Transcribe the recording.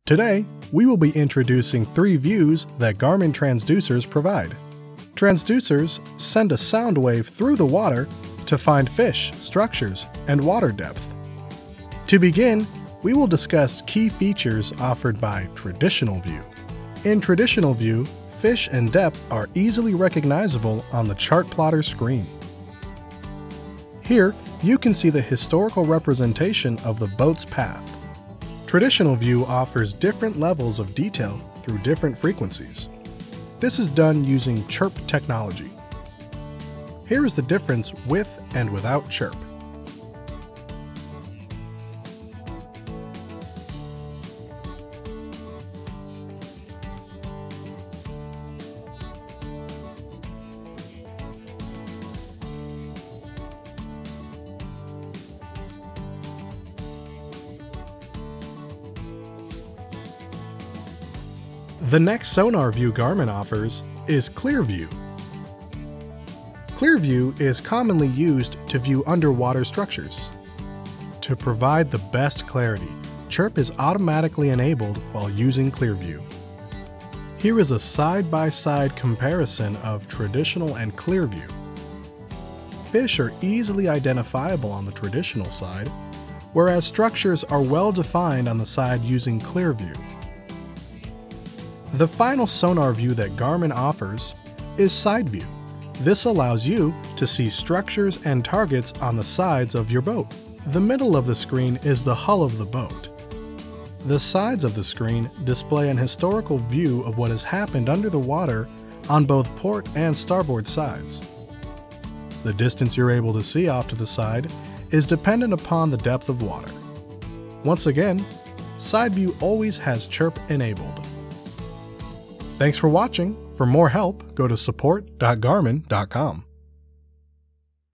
Today, we will be introducing 3 views that Garmin Transducers provide. Transducers send a sound wave through the water to find fish, structures, and water depth. To begin, we will discuss key features offered by Traditional View. In Traditional View, fish and depth are easily recognizable on the Chartplotter screen. Here, you can see the historical representation of the boat's path. Traditional View offers different levels of detail through different frequencies. This is done using CHIRP technology. Here is the difference with and without CHIRP. The next sonar view Garmin offers is Clear View. Clear View is commonly used to view underwater structures. To provide the best clarity, CHIRP is automatically enabled while using Clear View. Here is a side-by-side comparison of Traditional and Clear View. Fish are easily identifiable on the traditional side, whereas structures are well defined on the side using Clear View. The final sonar view that Garmin offers is Side View. This allows you to see structures and targets on the sides of your boat. The middle of the screen is the hull of the boat. The sides of the screen display an historical view of what has happened under the water on both port and starboard sides. The distance you're able to see off to the side is dependent upon the depth of water. Once again, Side View always has CHIRP enabled. Thanks for watching. For more help, go to support.garmin.com.